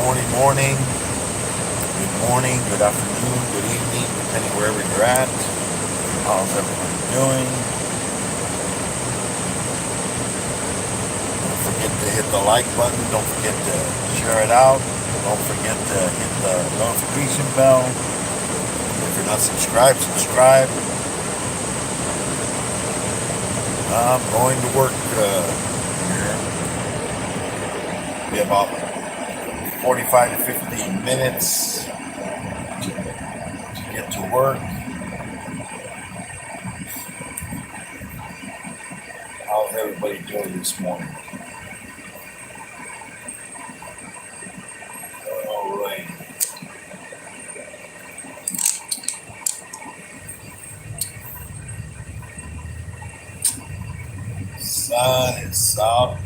morning, good afternoon, good evening, depending wherever you're at. How's everybody doing? Don't forget to hit the like button. Don't forget to share it out. Don't forget to hit the notification bell. If you're not subscribed, subscribe. I'm going to work here. Be about 45 to 50 minutes to get to work. How's everybody doing this morning? All right. Sun is out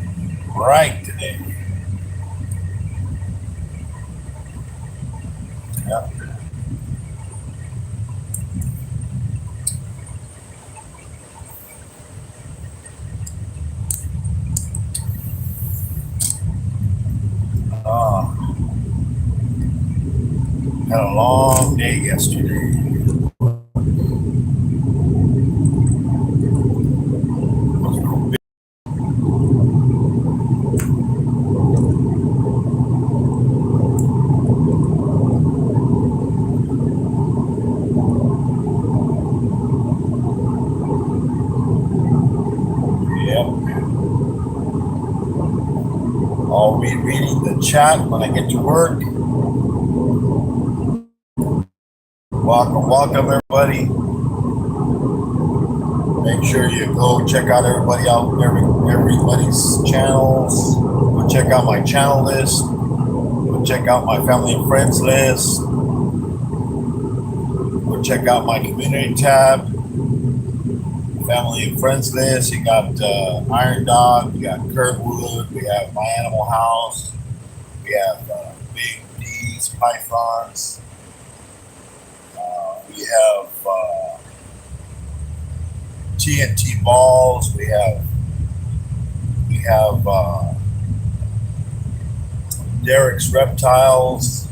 bright today. Yep. Had a long day yesterday. I'll be reading the chat when I get to work. Welcome everybody. Make sure you go check out everybody's channels. Go check out my channel list. Go check out my family and friends list. Go check out my community tab. Family and friends list. You got Iron Dog, we got Kurtwood, we have My Animal House, we have Big D's Pythons, we have TNT Balls, we have Derek's Reptiles,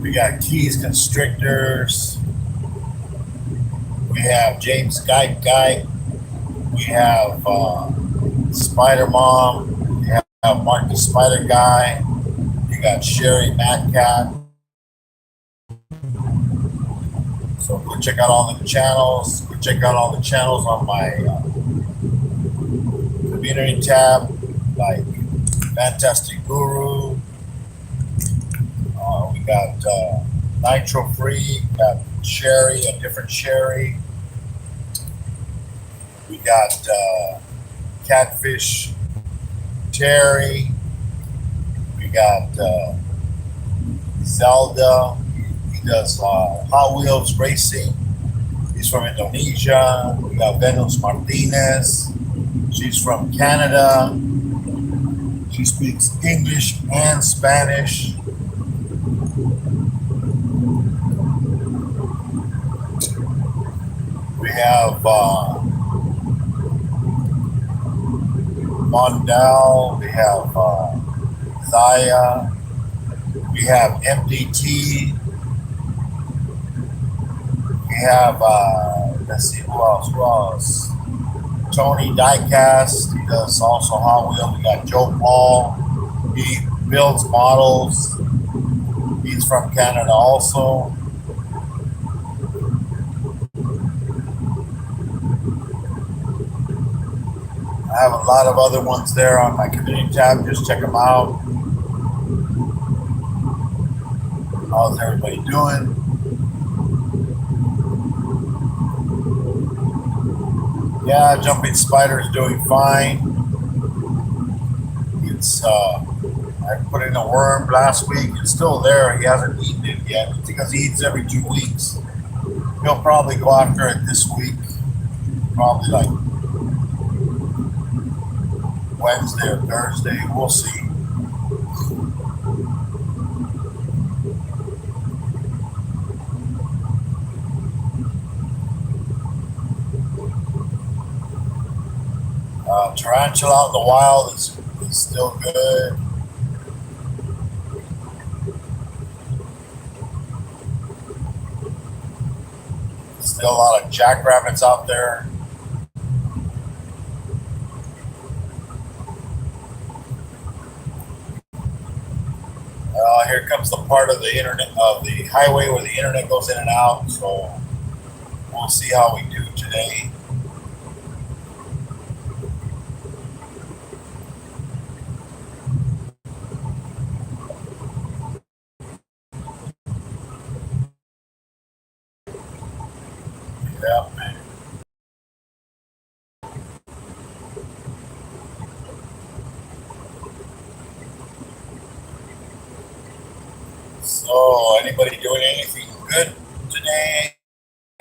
we got Keys Constrictors. We have James Guy. We have Spider Mom. We have Mark the Spider Guy. We got Sherry Mad Cat. So go check out all the channels. Go check out all the channels on my community tab, like Fantastic Guru. We got Nitro Free. We got Sherry, a different Sherry. We got Catfish Terry. We got Zelda. He does Hot Wheels racing. He's from Indonesia. We got Venus Martinez. She's from Canada. She speaks English and Spanish. We have Mondale, we have Zaya, we have MDT, we have, let's see, who else? Tony Diecast, he does also Hot Wheels. We got Joe Paul, he builds models, he's from Canada also. I have a lot of other ones there on my community tab. Just check them out. How's everybody doing? Yeah, Jumping Spider is doing fine. It's I put in a worm last week. It's still there. He hasn't eaten it yet because he eats every 2 weeks. He'll probably go after it this week. Probably like Wednesday or Thursday. We'll see. Tarantula out in the wild is still good. Still a lot of jackrabbits out there. Here comes the part of the internet of the highway where the internet goes in and out. So we'll see how we do today. Yep. So, anybody doing anything good today,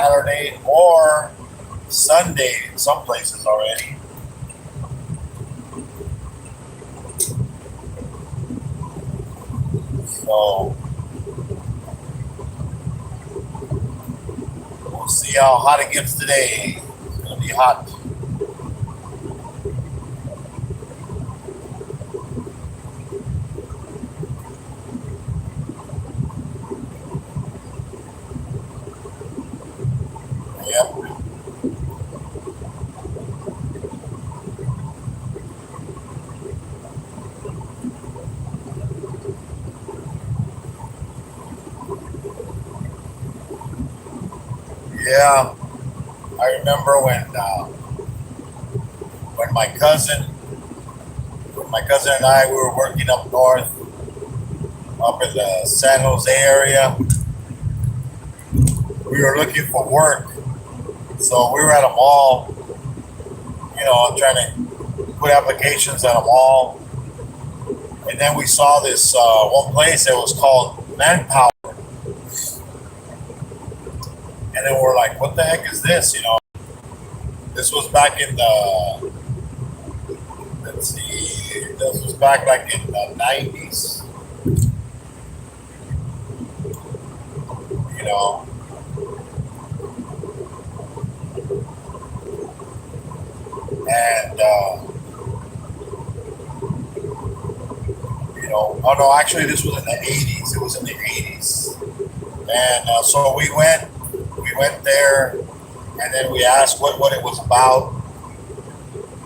Saturday, or Sunday in some places already? So, we'll see how hot it gets today. It's going to be hot. Yep. Yeah. I remember when my cousin and I we were working up north, up in the San Jose area. We were looking for work, so we were at a mall, trying to put applications at a mall, and then we saw this one place that was called Manpower, and then we're like, "What the heck is this?" This was back in the let's see, this was back like in the 90s, you know, and oh no, actually this was in the 80s. It was in the 80s, and so we went there, and then we asked what it was about,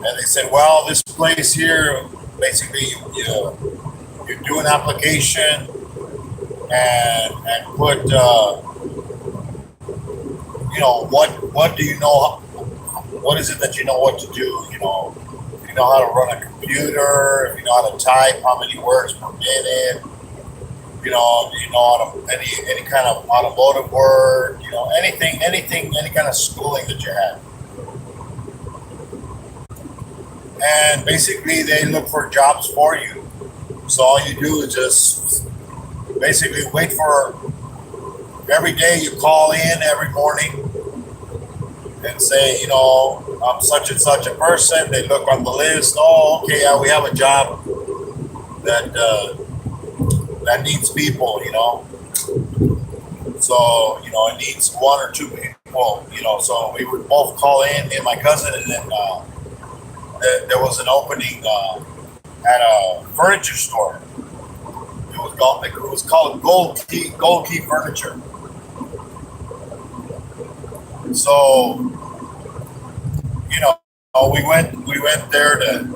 and they said, well, this place here, basically you do an application and put what do you know, what is it that you know what to do, if you know how to run a computer, if you know how to type, how many words per minute, do you know how to any kind of automotive work, anything, any kind of schooling that you had. And basically they look for jobs for you. So all you do is just basically wait for every day. You call in every morning and say, I'm such and such a person. They look on the list. Oh, okay, yeah, we have a job that needs people, So, it needs one or two people, So we would both call in, me and my cousin, and then there was an opening at a furniture store. It was called Gold Key Furniture. So, we went there to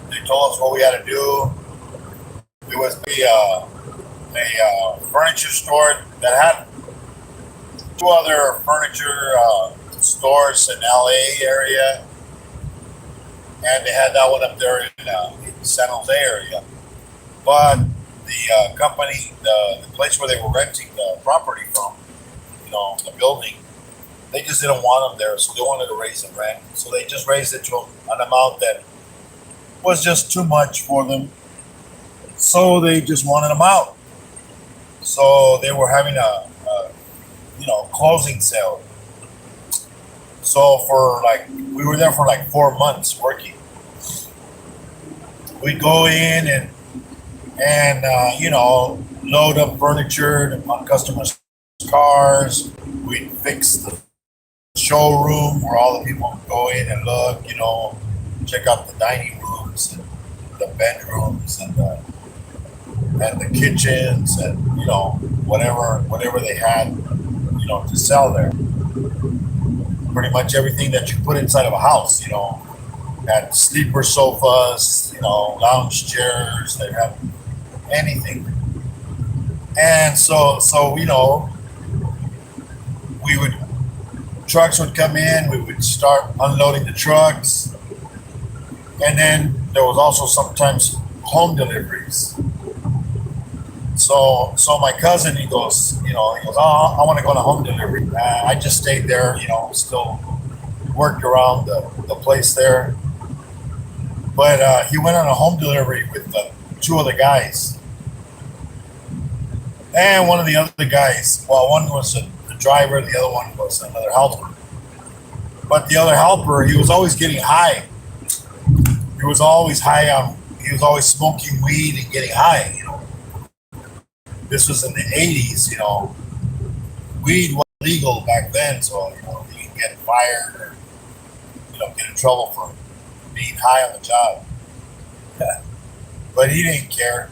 they told us what we had to do. It was a furniture store that had two other furniture stores in LA area, and they had that one up there in the San Jose area. But the company, the place where they were renting the property from, the building, they just didn't want them there, so they wanted to raise the rent. So they just raised it to an amount that was just too much for them. So they just wanted them out. So they were having a closing sale. So we were there for like 4 months working. We'd go in and load up furniture on customers' cars. We'd fix the showroom where all the people would go in and look, check out the dining rooms and the bedrooms and and the kitchens and whatever they had to sell there. Pretty much everything that you put inside of a house, had sleeper sofas, lounge chairs. They had anything, and so we would trucks would come in. We would start unloading the trucks, and then there was also sometimes home deliveries. So my cousin, oh, I want to go on a home delivery. I just stayed there, still worked around the place there. But he went on a home delivery with two other guys, and one of the other guys. Well, one was the driver, the other one was another helper. But the other helper, he was always getting high. He was always high on. He was always smoking weed and getting high. This was in the '80s. Weed was legal back then, so you could get fired or get in trouble for being high on the job. But he didn't care,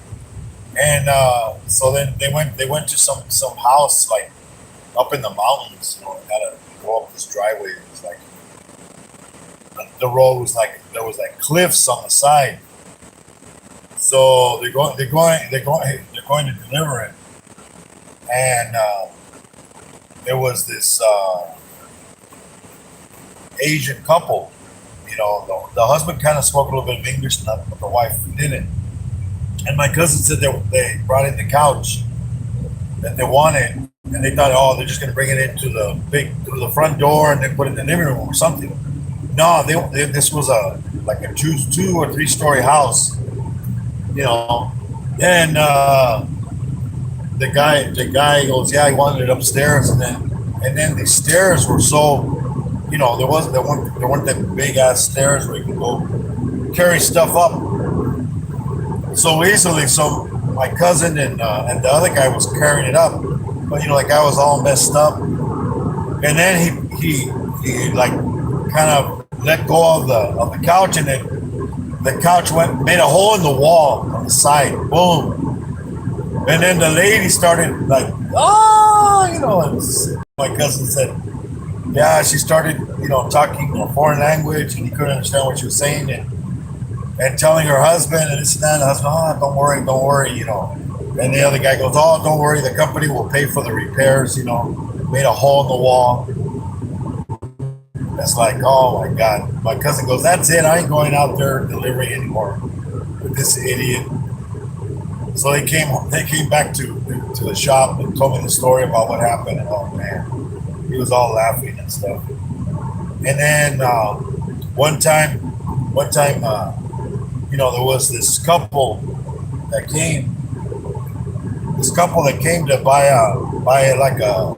and so then they went to some house like up in the mountains. And had to go up this driveway. It was like the road was like there was like cliffs on the side. So they're going to deliver it, and there was this Asian couple. The husband kind of spoke a little bit of English, but the wife didn't. And my cousin said they brought in the couch that they wanted, and they thought, oh, they're just going to bring it into through the front door and then put it in the living room or something. No, this was like a two or three story house, and the guy goes, yeah, he wanted it upstairs, and then the stairs were so, there weren't that big ass stairs where you can go carry stuff up so easily. So my cousin and the other guy was carrying it up, but the guy was all messed up, and then he like kind of let go of the couch, and then the couch made a hole in the wall on the side. Boom. And then the lady started like, oh, and my cousin said, yeah, she started, talking a foreign language, and he couldn't understand what she was saying, and telling her husband and this and that. And the husband, oh, don't worry. And the other guy goes, oh, don't worry, the company will pay for the repairs. Made a hole in the wall. That's like, oh my God. My cousin goes, that's it. I ain't going out there delivering anymore with this idiot. So they came back to the shop and told me the story about what happened. And oh man, he was all laughing and stuff. And then one time, there was this couple that came. This couple that came to buy like a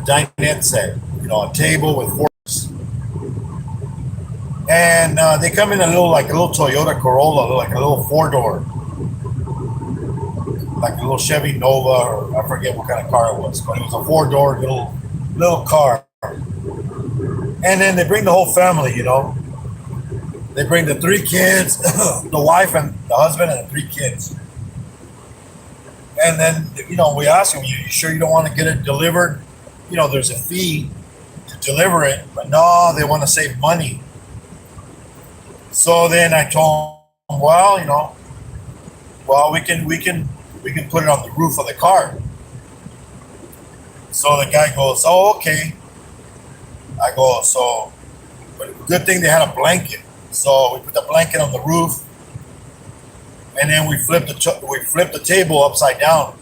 dinette set, a table with forks. And they come in a little Toyota Corolla, like a little 4-door, like a little Chevy Nova, or I forget what kind of car it was, but it was a 4-door little car. And then they bring the whole family. They bring the 3 kids, the wife and the husband and the 3 kids. And then we ask them, you sure you don't want to get it delivered? There's a fee to deliver it, but no, they want to save money. So then I told them, well, we can put it on the roof of the car. So the guy goes, oh, okay. I go, so, but good thing they had a blanket. So we put the blanket on the roof, and then we flipped the table upside down,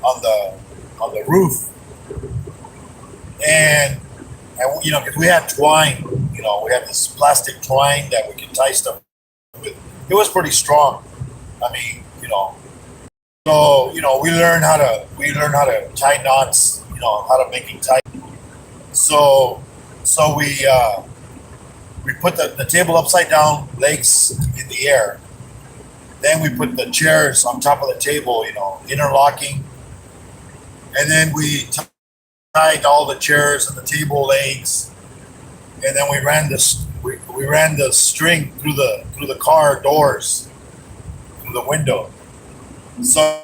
on the roof, and because we had twine, we had this plastic twine that we could tie stuff with. It was pretty strong. I mean, so we learned how to tie knots, how to make it tight. So we put the table upside down, legs in the air. Then we put the chairs on top of the table, interlocking. And then we tied all the chairs and the table legs. And then we ran we ran the string through the car doors, through the window. So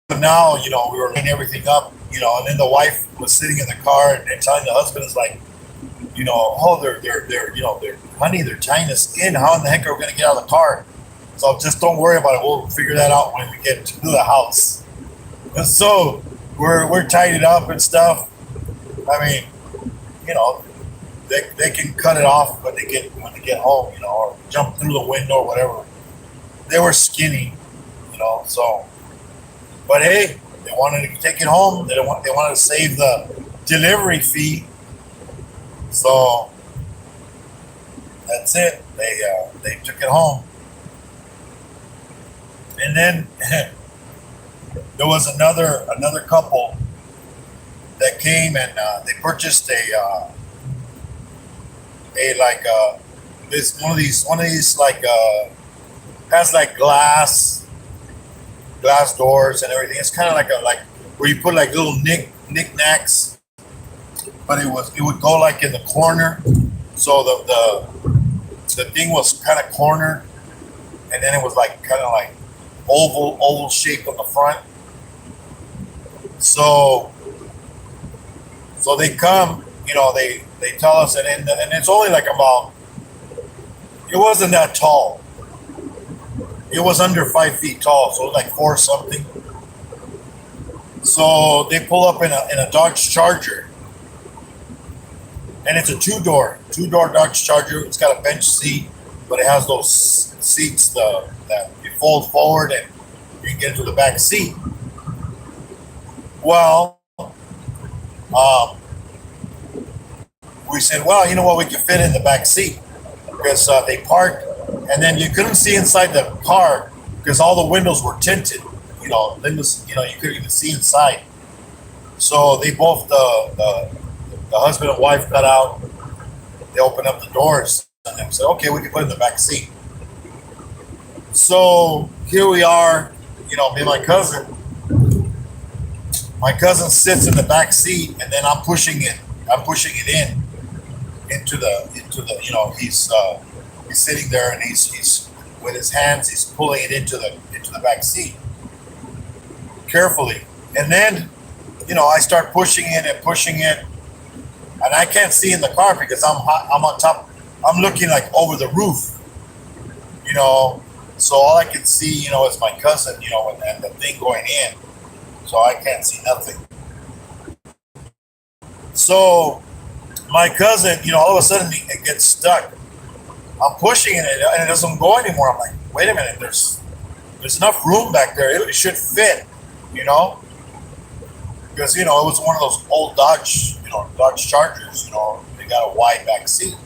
now, we were laying everything up, and then the wife was sitting in the car and telling the husband is like, oh, they're honey, they're tying us in. How in the heck are we gonna get out of the car? So just don't worry about it. We'll figure that out when we get to the house. And so we're tied it up and stuff. I mean, they can cut it off when they get home, or jump through the window or whatever. They were skinny, so. But hey, they wanted to take it home. They wanted to save the delivery fee. So that's it. They took it home. And then there was another couple that came and they purchased a like this one of these like has like glass doors and everything. It's kind of like where you put like little knickknacks, but it would go like in the corner. So the thing was kind of cornered, and then it was like kind of like oval shape on the front. So they come, they tell us, and it's only like about, it wasn't that tall. It was under 5 feet tall, so it was like 4 something. So they pull up in a Dodge Charger, and it's a two-door Dodge Charger. It's got a bench seat, but it has those seats that you fold forward and you can get into the back seat. Well, we said, well, you know what, we can fit in the back seat, because they parked, and then you couldn't see inside the car because all the windows were tinted. Windows, you couldn't even see inside. So they both, the husband and wife got out. They opened up the doors and they said, okay, we can put it in the back seat. So here we are, me and my cousin. My cousin sits in the back seat, and then I'm pushing it into the he's sitting there, and he's with his hands, he's pulling it into the back seat carefully. And then, I start pushing it, and I can't see in the car because I'm on top. I'm looking like over the roof, so all I can see, is my cousin, and the thing going in. So I can't see nothing. So my cousin, all of a sudden it gets stuck. I'm pushing it and it doesn't go anymore. I'm like, wait a minute, there's enough room back there. It should fit, because it was one of those old Dodge Chargers. They got a wide back seat.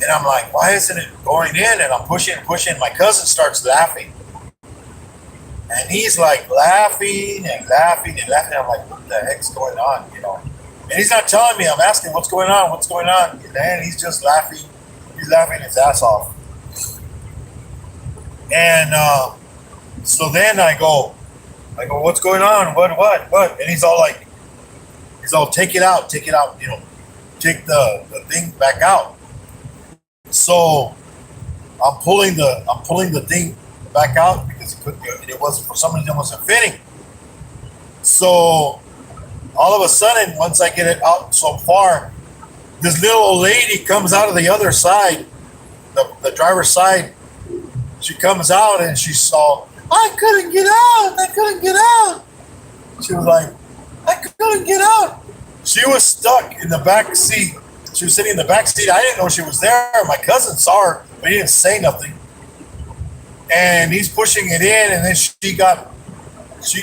And I'm like, why isn't it going in? And I'm pushing. My cousin starts laughing. And he's like laughing and laughing and laughing. I'm like, what the heck's going on? And he's not telling me. I'm asking, what's going on? And he's just laughing. He's laughing his ass off. And so then I go, what's going on? What? And he's all, take it out, take the thing back out. So I'm pulling the thing back out because it wasn't, for some reason, it wasn't fitting. So all of a sudden, once I get it out so far, this little old lady comes out of the other side, the driver's side. She comes out and she saw, I couldn't get out. She was like, I couldn't get out. She was stuck in the back seat. She was sitting in the back seat. I didn't know she was there. My cousin saw her, but he didn't say nothing. And he's pushing it in, and then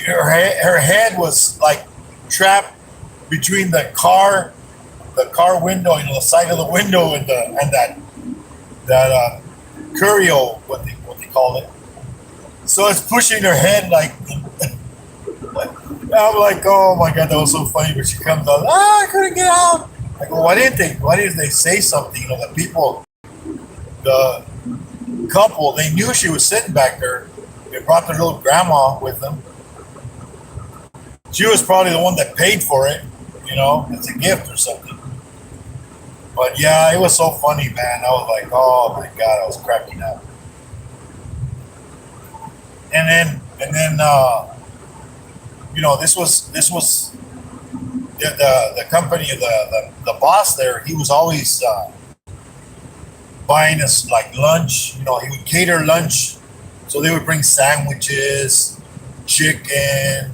her head was like trapped between the car window, the side of the window, and that curio, what they call it. So it's pushing her head like. I'm like, oh my God, that was so funny. But she comes out, I couldn't get out. I go, why didn't they say something? The people, the couple, they knew she was sitting back there. They brought their little grandma with them. She was probably the one that paid for it, as a gift or something. But yeah, it was so funny, man. I was like, oh my god, I was cracking up. And then this was the company, the boss there. He was always buying us like lunch. He would cater lunch, so they would bring sandwiches, chicken,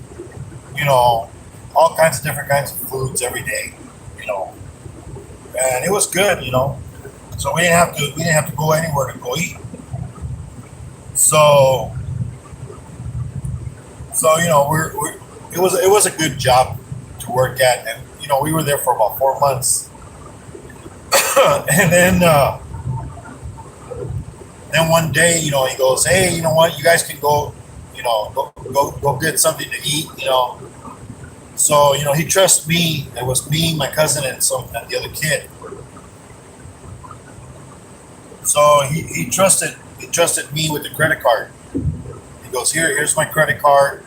you know, all kinds of different kinds of foods every day. You know, and it was good. So we didn't have to go anywhere to go eat. So we're it was a good job to work at, and we were there for about 4 months, and then one day, he goes, hey, you know what, you guys can go, go get something to eat. So he trusts me. It was me, my cousin, and the other kid. So he trusted me with the credit card. He goes, here's my credit card.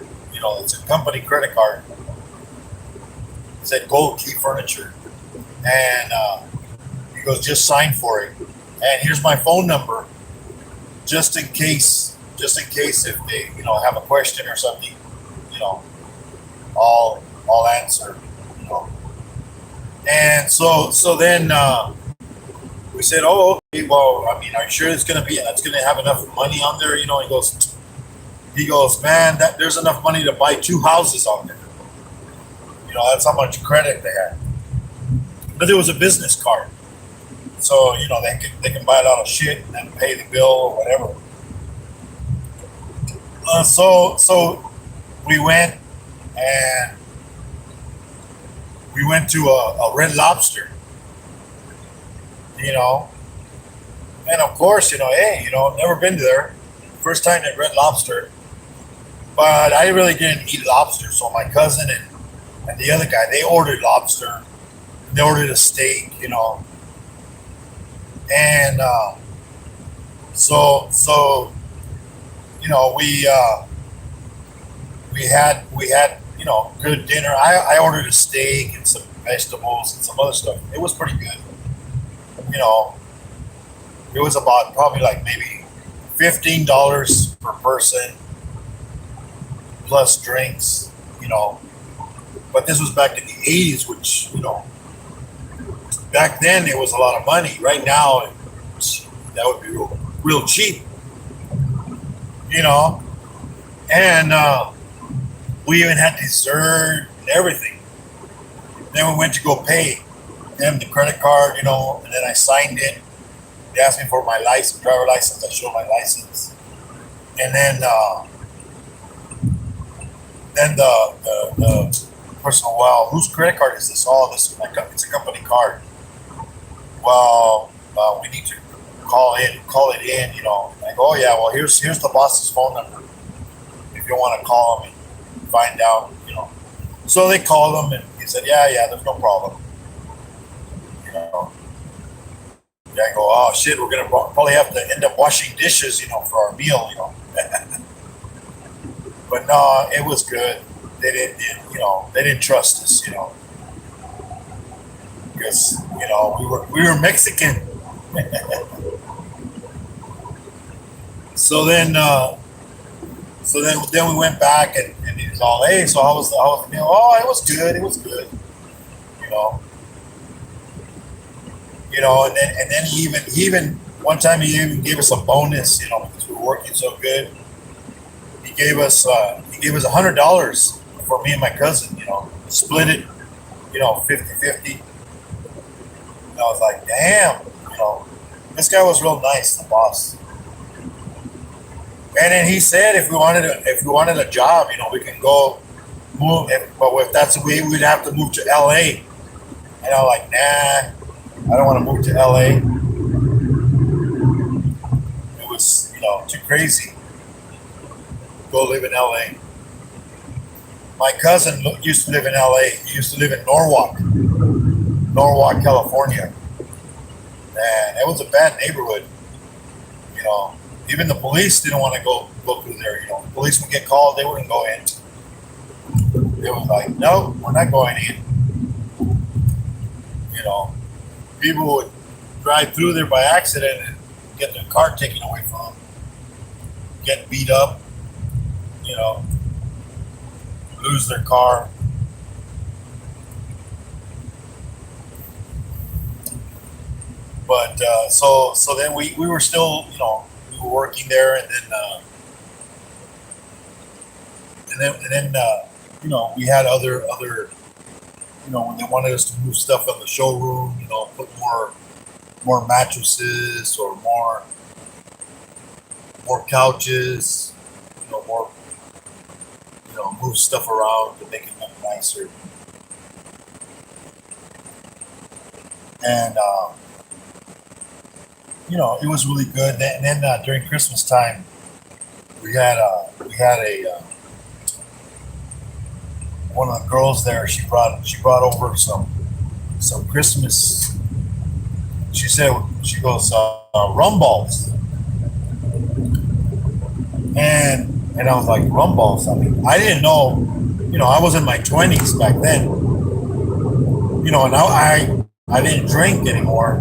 It's a company credit card. It said Gold Key Furniture, and he goes, just sign for it. And here's my phone number, just in case if they have a question or something, you know, I'll answer. You know. And so then we said, oh, okay, well, I mean, are you sure it's gonna have enough money on there? He goes, man, there's enough money to buy two houses on there. That's how much credit they had. But it was a business card, so they can buy a lot of shit and then pay the bill or whatever. So we went and we went to a Red Lobster, you know, and of course, hey, never been there. First time at Red Lobster, but I really didn't eat lobster. So my cousin and the other guy, they ordered lobster. They ordered a steak, and so we had good dinner. I ordered a steak and some vegetables and some other stuff. It was pretty good. You know, it was about probably like maybe $15 per person plus drinks. But this was back in the '80s, which back then it was a lot of money. Right now, that would be real cheap. You know, and we even had dessert and everything. Then we went to go pay them the credit card, and then I signed it. They asked me for my license, driver license. I showed my license, and then the person, well, whose credit card is this? Oh, this is it's a company card. Well, we need to call it in. I go, oh yeah, well here's the boss's phone number if you want to call him and find out. So they called him and he said, yeah, there's no problem. You know, yeah, I go, oh shit, we're gonna probably have to end up washing dishes, for our meal. But no, it was good. They didn't trust us, because we were Mexican. So then we went back and he was all, hey, so how was the meal? Oh, it was good. It was good. You know. And then he even one time he even gave us a bonus, because we were working so good. He gave us $100 for me and my cousin, split it, 50-50. And I was like, damn, this guy was real nice, the boss. And then he said if we wanted a job, we can go move. But if that's the way, we'd have to move to LA. And I'm like, nah, I don't want to move to LA. It was, too crazy. Go live in LA. My cousin used to live in LA. He used to live in Norwalk, California. And it was a bad neighborhood. Even the police didn't want to go through there. The police would get called, they wouldn't go in. They was like, no, we're not going in. People would drive through there by accident and get their car taken away from them, get beat up, you know, lose their car. But so then we were still, we were working there, and then we had other when they wanted us to move stuff on the showroom, put more mattresses or more couches, more move stuff around to make it look nicer. And it was really good. And then during Christmas time, we had a one of the girls there. She brought over some Christmas. She goes rum balls, and I was like, rum balls. I mean, I didn't know. I was in my 20s back then. And I didn't drink anymore.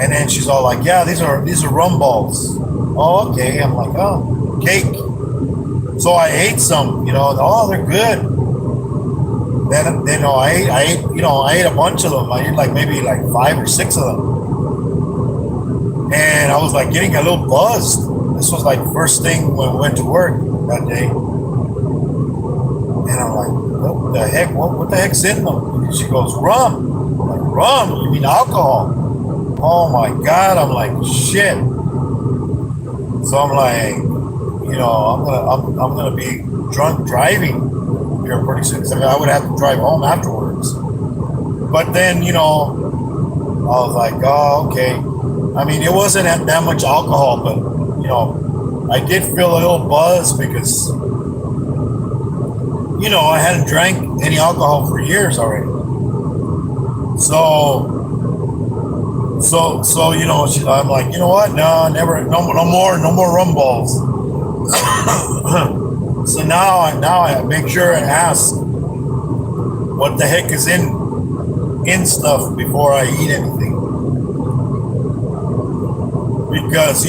And then she's all like, "Yeah, these are rum balls." Oh, okay. I'm like, "Oh, cake." So I ate some. Oh, they're good. Then I ate a bunch of them. I ate maybe 5 or 6 of them, and I was getting a little buzzed. This was first thing when we went to work that day, and I'm like, "What the heck? What the heck's in them?" And she goes, "Rum." I'm like, "Rum? You mean alcohol?" Oh my God! I'm like, shit. So I'm like, I'm gonna be drunk driving here pretty soon. 'Cause I would have to drive home afterwards. But then, I was like, oh, okay. I mean, it wasn't that much alcohol, but I did feel a little buzz because I hadn't drank any alcohol for years already. I'm like, you know what? No, never, no more rum balls. So now I make sure and ask what the heck is in stuff before I eat anything, because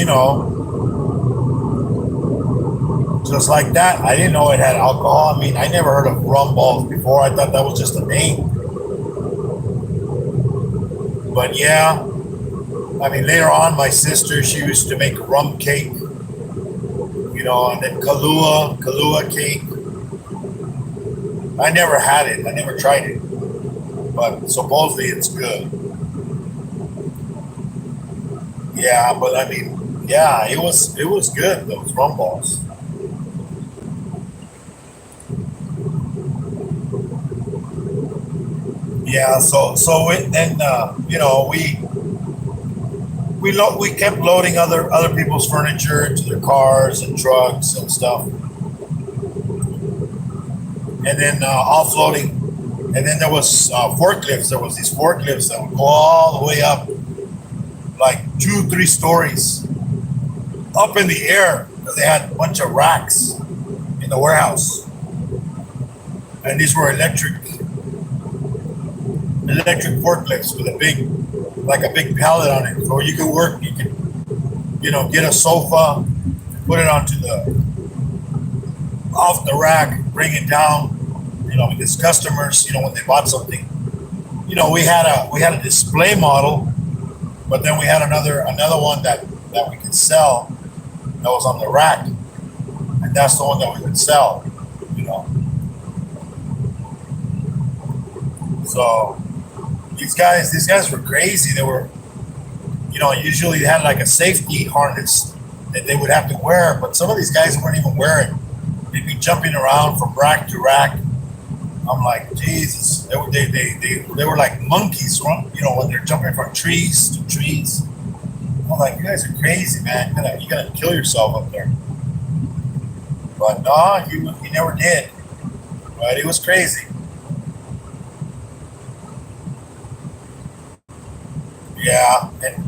just like that, I didn't know it had alcohol. I mean, I never heard of rum balls before. I thought that was just a name. But yeah. I mean, later on, my sister, she used to make rum cake, and then Kahlua cake. I never had it. I never tried it, but supposedly it's good. Yeah, but I mean, yeah, it was good, those rum balls. Yeah, then we kept loading other people's furniture into their cars and trucks and stuff, and then offloading. And then there was forklifts. There was these forklifts that would go all the way up, 2, 3 stories up in the air. They had a bunch of racks in the warehouse, and these were electric forklifts with a big pallet on it, so you could work. You could, get a sofa, put it off the rack, bring it down. Because customers, when they bought something, we had a display model, but then we had another one that we could sell that was on the rack, and that's the one that we would sell. You know, so these guys were crazy. They were, usually they had a safety harness that they would have to wear, but some of these guys weren't even wearing. They'd be jumping around from rack to rack. I'm like, Jesus, they were like monkeys, when they're jumping from trees to trees. I'm like, you guys are crazy, man. You're gonna kill yourself up there. But no, he never did. But it was crazy. Yeah, and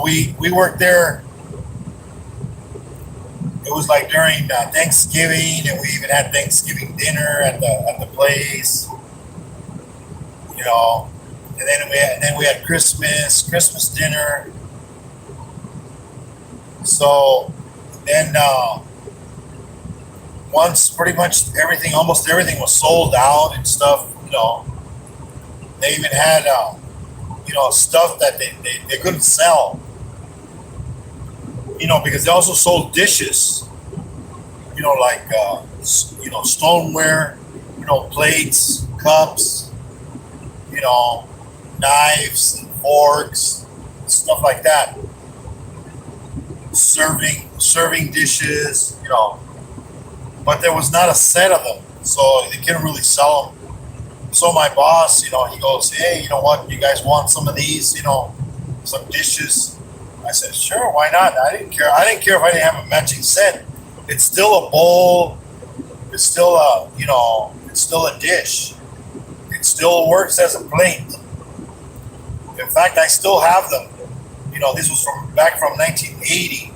we worked there. It was during Thanksgiving, and we even had Thanksgiving dinner at the place. You know, and then we had Christmas dinner. So then once pretty much almost everything was sold out and stuff, they even had stuff that they couldn't sell, because they also sold dishes, like stoneware, plates, cups, knives and forks, stuff like that. Serving dishes, but there was not a set of them, so they couldn't really sell them. So my boss, he goes, "Hey, you know what? You guys want some of these? Some dishes?" I said, "Sure, why not?" I didn't care. I didn't care if I didn't have a matching set. It's still a bowl. It's still it's still a dish. It still works as a plate. In fact, I still have them. This was back from 1980.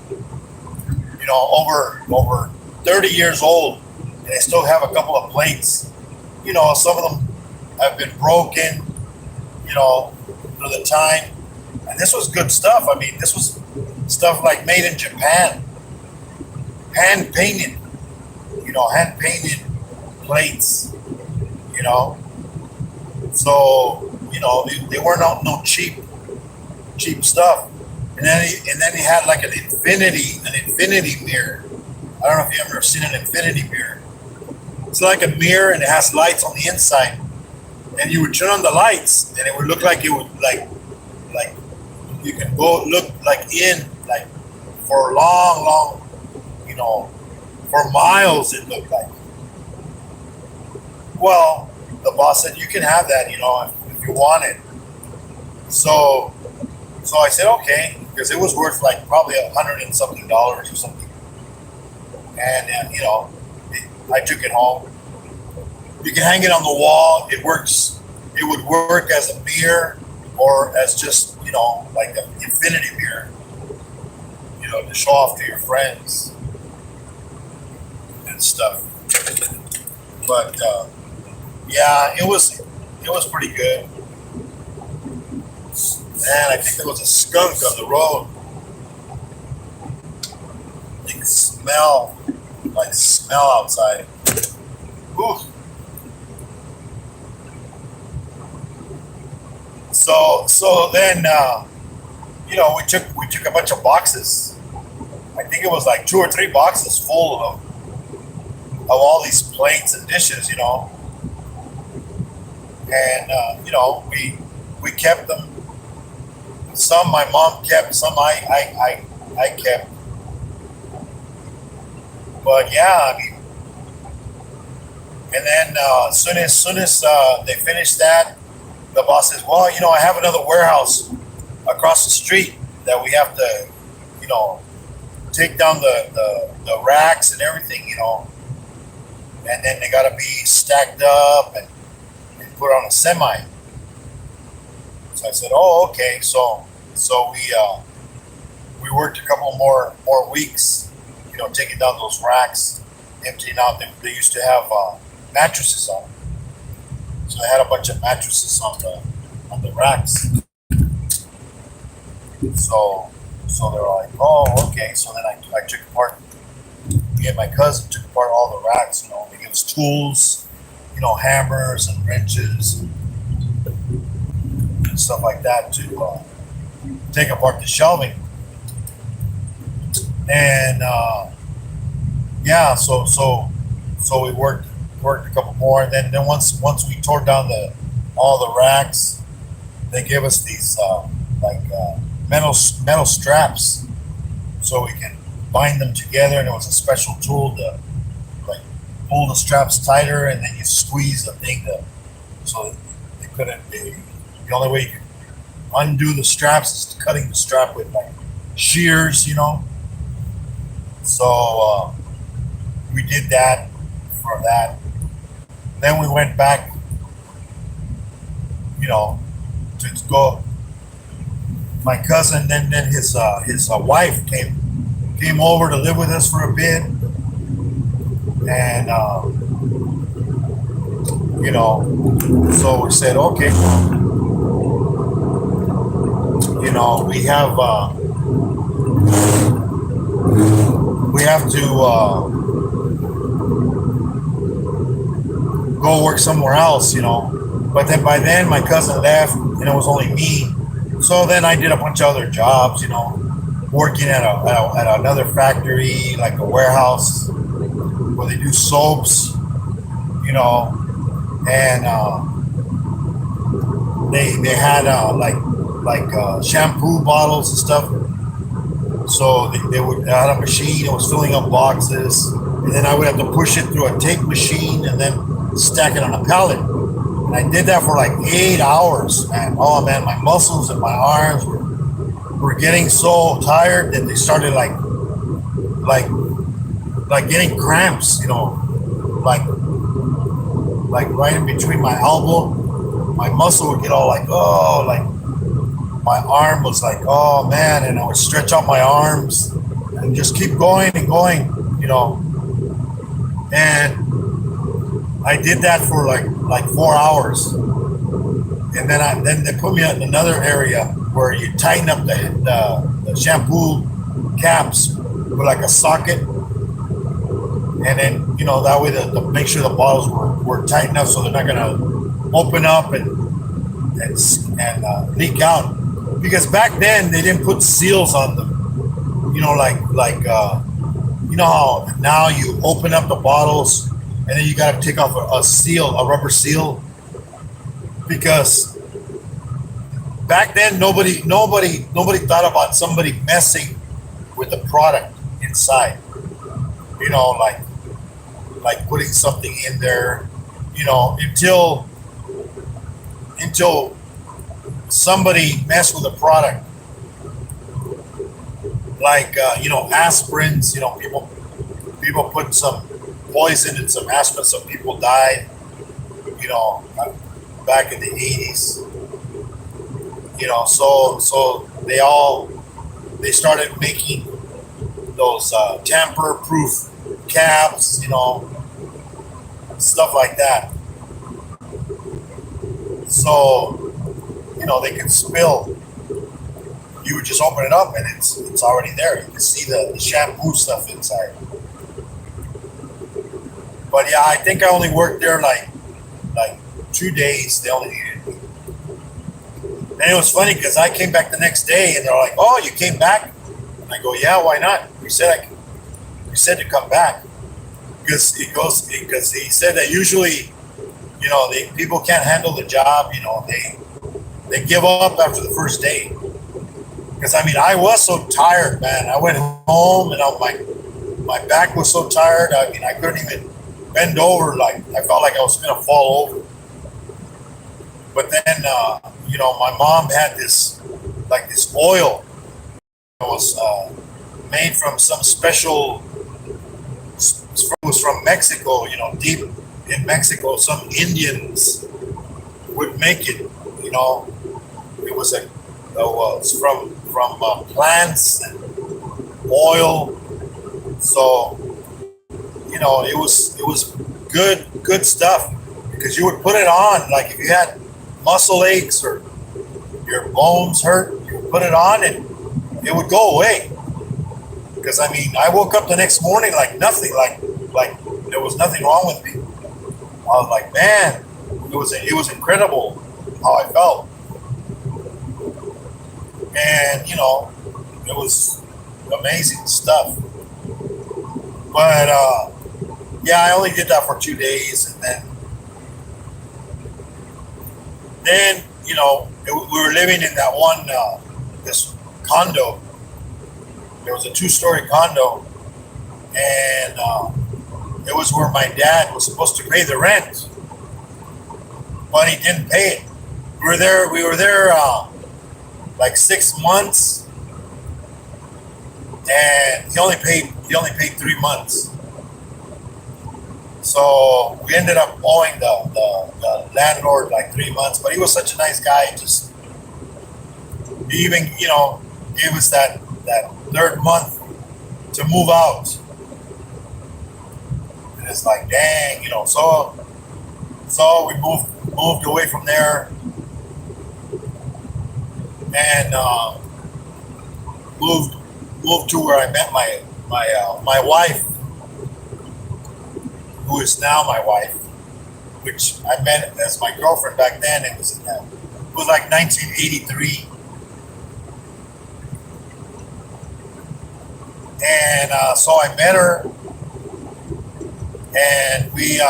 Over 30 years old, and I still have a couple of plates. Some of them have been broken, through the time. And this was good stuff. I mean, this was stuff like made in Japan, hand painted, hand painted plates, So, they weren't no cheap stuff. And then he had like an infinity mirror. I don't know if you've ever seen an infinity mirror. It's like a mirror and it has lights on the inside. And you would turn on the lights and it would look like like you can go look like for long, for miles it looked like. Well, the boss said you can have that, if you want it. So I said okay, because it was worth like probably $100 and something or something. And I took it home. You can hang it on the wall. It works. It would work as a mirror or as just like an infinity mirror. To show off to your friends and stuff. But yeah, it was pretty good. Man, I think there was a skunk on the road. You can smell outside. Ooh. So then we took a bunch of boxes. I think it was like 2 or 3 boxes full of all these plates and dishes, and we kept them. Some my mom kept, some I kept. But yeah, I mean, and then as soon as they finished that, the boss says, "Well, I have another warehouse across the street that we have to, take down the racks and everything, and then they got to be stacked up and put on a semi." So I said, "Oh, okay." So we worked a couple more weeks, taking down those racks, emptying out them. They used to have mattresses on them, so they had a bunch of mattresses on the racks. So they were like, "Oh, okay." So then I took apart. Me and my cousin took apart all the racks. They gave us tools, hammers and wrenches and stuff like that to take apart the shelving. And yeah, so we worked a couple more, and then once we tore down all the racks, they gave us these metal straps, so we can bind them together. And it was a special tool to like pull the straps tighter, and then you squeeze the thing so they couldn't. The only way you could undo the straps is cutting the strap with like shears, So we did that for that. Then we went back, to go. My cousin, then his wife came over to live with us for a bit, and so we said, okay, we have to go work somewhere else, But then by then my cousin left, and it was only me. So then I did a bunch of other jobs, working at another factory, like a warehouse where they do soaps, and they had shampoo bottles and stuff. So they would had a machine that was filling up boxes, and then I would have to push it through a tape machine and then stack it on a pallet. And I did that for like 8 hours, man. Oh man, my muscles and my arms were getting so tired that they started like getting cramps, like right in between my elbow. My muscle would get all like my arm was like, oh man, and I would stretch out my arms and just keep going and going, And I did that for like 4 hours, and then they put me in another area where you tighten up the shampoo caps with like a socket, and then that way to make sure the bottles were tight enough so they're not gonna open up and leak out. Because back then they didn't put seals on them, how now you open up the bottles and then you got to take off a rubber seal. Because back then nobody thought about somebody messing with the product inside, like putting something in there, until somebody messed with the product, like aspirins. People put some poison in some aspirin, some people died, back in the 80s. So they started making those tamper proof caps, stuff like that. So they can spill. You would just open it up and it's already there. You can see the shampoo stuff inside. But yeah, I think I only worked there like 2 days. They only needed me. And it was funny because I came back the next day and they're like, "Oh, you came back?" And I go, "Yeah, why not?" We said to come back because he said that usually, people can't handle the job. They give up after the first day. Because I was so tired, man. I went home and my back was so tired. I couldn't even bend over. Like I felt like I was gonna fall over. But then, my mom had this oil. It was made from some special. It was from Mexico. Deep in Mexico, some Indians would make it. It was from plants and oil. So it was good stuff, because you would put it on, like if you had muscle aches or your bones hurt, you would put it on and it would go away. Because I woke up the next morning like nothing, like there was nothing wrong with me. I was like, man, it was incredible how I felt. And it was amazing stuff. But yeah, I only did that for 2 days, and then we were living in that one this condo. There was a 2-story condo, and it was where my dad was supposed to pay the rent, but he didn't pay it. We were there like 6 months, and he only paid 3 months. So we ended up owing the landlord like 3 months, but he was such a nice guy. He even gave us that third month to move out. And it's like, dang, so we moved away from there. and moved moved to where I met my wife, who is now my wife, which I met as my girlfriend back then. It was like 1983, and so I met her, and we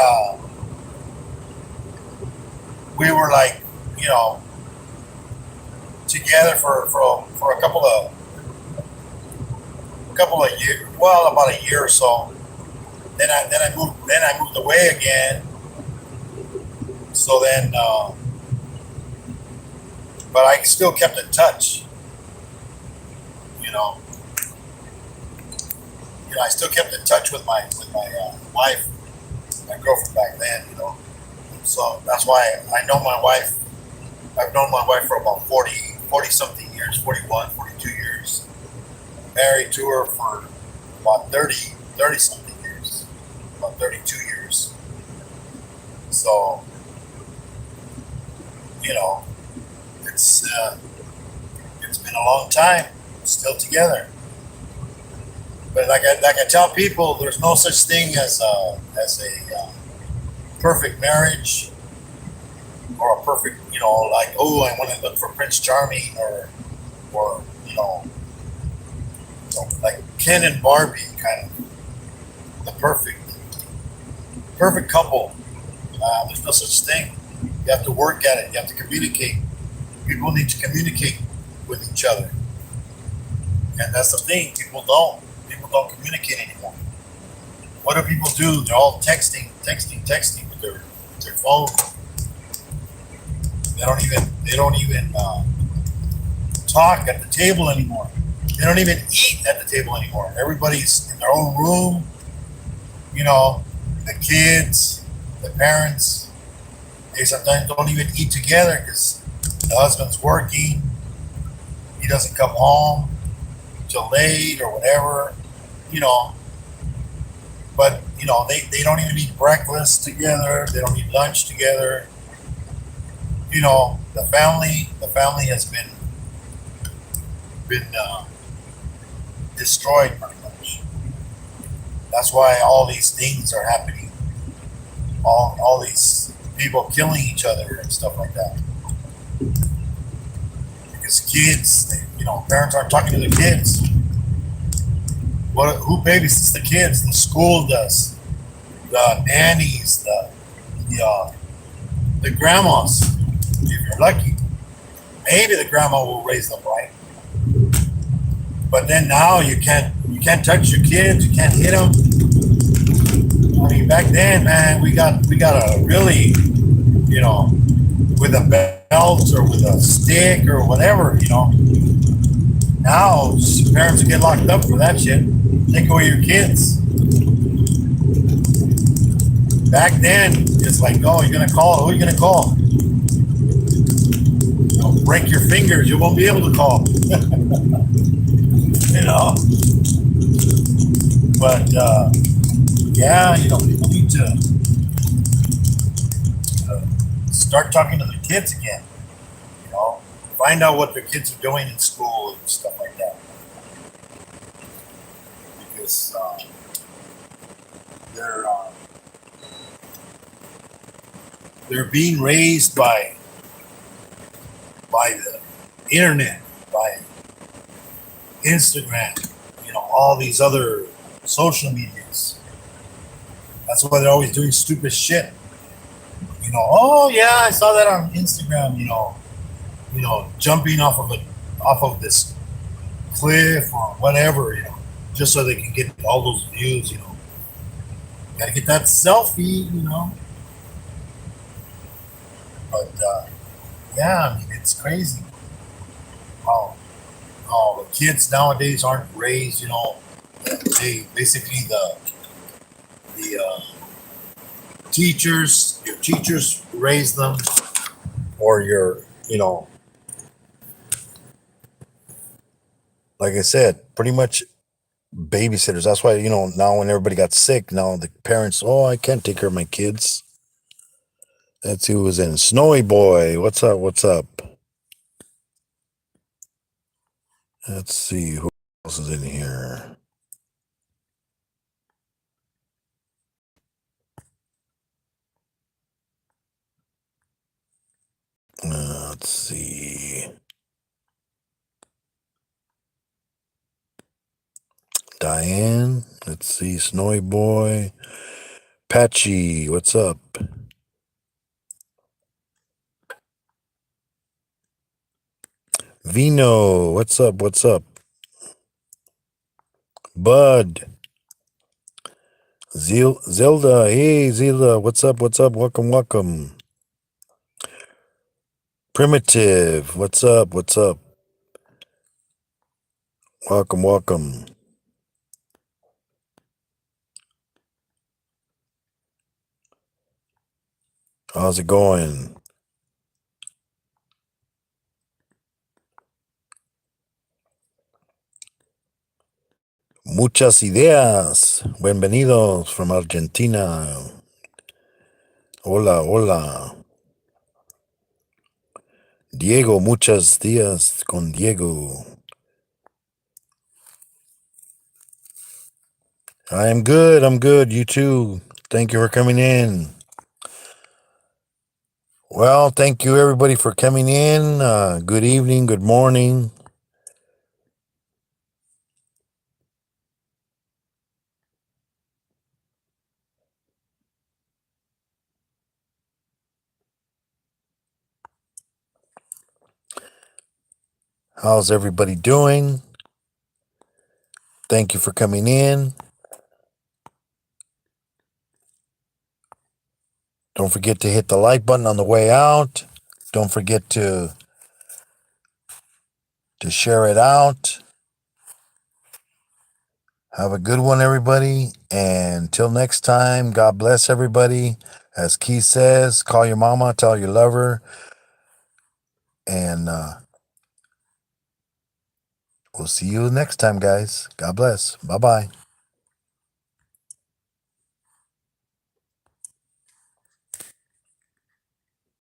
were like, you know, together for a couple of years. Well, about a year or so. Then I moved away again. So then, but I still kept in touch. You know, I still kept in touch with my wife, my girlfriend back then. So that's why I know my wife. I've known my wife for about 40 something years, 41, 42 years. Married to her for about 30 something years, about 32 years. So, you know, it's been a long time, still together. But like I tell people, there's no such thing as a perfect marriage or a perfect, like, oh, I want to look for Prince Charming, or like Ken and Barbie, kind of the perfect couple. There's no such thing. You have to work at it. You have to communicate. People need to communicate with each other, and that's the thing. People don't. People don't communicate anymore. What do people do? They're all texting with their phone. They don't even talk at the table anymore. They don't even eat at the table anymore. Everybody's in their own room. The kids, the parents. They sometimes don't even eat together because the husband's working. He doesn't come home till late or whatever. You know, but they don't even eat breakfast together. They don't eat lunch together. The family has been destroyed pretty much. That's why all these things are happening. All these people killing each other and stuff like that. Because parents aren't talking to the kids. Who babysits the kids? The school does. The nannies, the grandmas. If you're lucky, maybe the grandma will raise them right. But then now you can't touch your kids. You can't hit them. I mean, back then, man, we got a really, with a belt or with a stick or whatever. Now parents get locked up for that shit. Take away your kids. Back then, it's like, oh, you're gonna call. Who are you gonna call? Break your fingers. You won't be able to call. But yeah, people need to start talking to the kids again. Find out what their kids are doing in school and stuff like that. Because they're being raised by the internet, by Instagram, all these other social medias. That's why they're always doing stupid shit. Oh yeah, I saw that on Instagram. Jumping off of this cliff or whatever. Just so they can get all those views. Gotta get that selfie. But yeah, I mean, it's crazy how the kids nowadays aren't raised. They basically the your teachers raise them, or like I said, pretty much babysitters. That's why now when everybody got sick, now the parents, oh, I can't take care of my kids. That's who was in. Snowy Boy, what's up? What's up? Let's see who else is in here. Let's see. Diane. Let's see. Snowy Boy. Patchy. What's up? Vino. What's up? What's up? Bud. Zelda. Hey, Zelda. What's up? What's up? Welcome, welcome. Primitive. What's up? What's up? Welcome, welcome. How's it going? Muchas ideas. Bienvenidos from Argentina. Hola, hola. Diego, muchos días con Diego. I am good. I'm good. You too. Thank you for coming in. Well, thank you everybody for coming in. Good evening, good morning. How's everybody doing? Thank you for coming in. Don't forget to hit the like button on the way out. Don't forget to share it out. Have a good one, everybody. And till next time, God bless everybody. As Keith says, call your mama, tell you love her. And we'll see you next time, guys. God bless. Bye-bye.